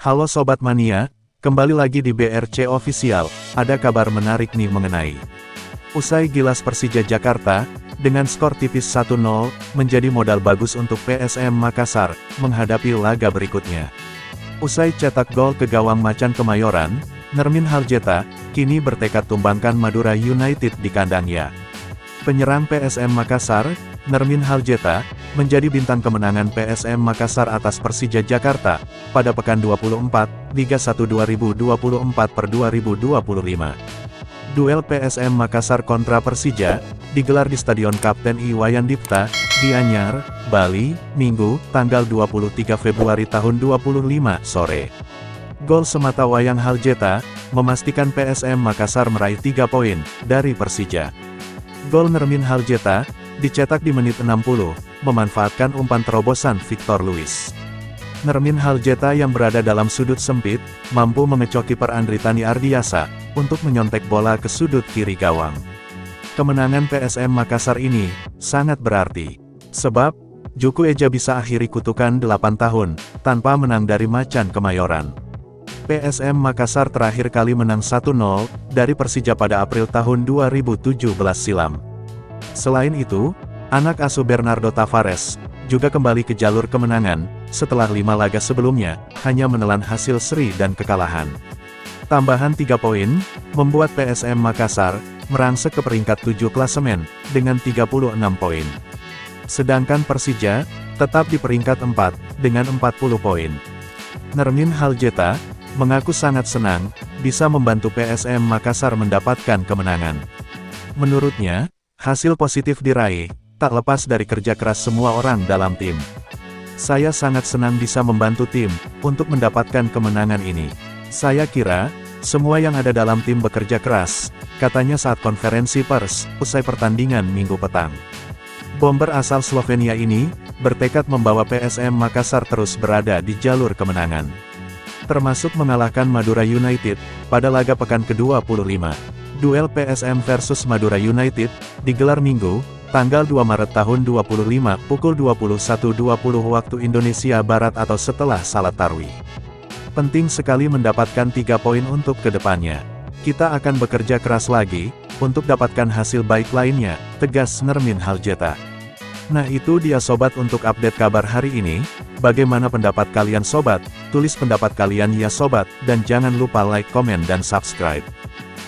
Halo Sobat Mania, kembali lagi di BRC Official, ada kabar menarik nih mengenai usai gilas Persija Jakarta, dengan skor tipis 1-0, menjadi modal bagus untuk PSM Makassar, menghadapi laga berikutnya. Usai cetak gol ke gawang Macan Kemayoran, Nermin Haljeta, kini bertekad tumbangkan Madura United di kandangnya. Penyerang PSM Makassar, Nermin Haljeta, menjadi bintang kemenangan PSM Makassar atas Persija Jakarta, pada pekan 24, Liga 1 2024/2025. Duel PSM Makassar kontra Persija, digelar di Stadion Kapten Iwayan Dipta, Gianyar, Bali, Minggu, tanggal 23 Februari tahun 2025, sore. Gol semata wayang Haljeta, memastikan PSM Makassar meraih 3 poin, dari Persija. Gol Nermin Haljeta, dicetak di menit 60, memanfaatkan umpan terobosan Victor Luis. Nermin Haljeta yang berada dalam sudut sempit, mampu mengecoh kiper Andritani Ardiasa, untuk menyontek bola ke sudut kiri gawang. Kemenangan PSM Makassar ini, sangat berarti. Sebab, Juku Eja bisa akhiri kutukan 8 tahun, tanpa menang dari Macan Kemayoran. PSM Makassar terakhir kali menang 1-0, dari Persija pada April tahun 2017 silam. Selain itu, anak asuh Bernardo Tavares, juga kembali ke jalur kemenangan, setelah 5 laga sebelumnya, hanya menelan hasil seri dan kekalahan. Tambahan 3 poin, membuat PSM Makassar, merangsek ke peringkat 7 klasemen, dengan 36 poin. Sedangkan Persija, tetap di peringkat 4, dengan 40 poin. Nermin Haljeta, mengaku sangat senang, bisa membantu PSM Makassar mendapatkan kemenangan. Menurutnya, hasil positif diraih, tak lepas dari kerja keras semua orang dalam tim. Saya sangat senang bisa membantu tim, untuk mendapatkan kemenangan ini. Saya kira, semua yang ada dalam tim bekerja keras, katanya saat konferensi pers, usai pertandingan Minggu petang. Bomber asal Slovenia ini, bertekad membawa PSM Makassar terus berada di jalur kemenangan. Termasuk mengalahkan Madura United, pada laga pekan ke-25. Duel PSM versus Madura United, digelar Minggu, tanggal 2 Maret tahun 2025, pukul 21.20 waktu Indonesia Barat atau setelah salat tarawih. Penting sekali mendapatkan 3 poin untuk kedepannya. Kita akan bekerja keras lagi, untuk dapatkan hasil baik lainnya, tegas Nermin Haljeta. Nah itu dia sobat untuk update kabar hari ini. Bagaimana pendapat kalian sobat? Tulis pendapat kalian ya sobat, dan jangan lupa like, komen dan subscribe.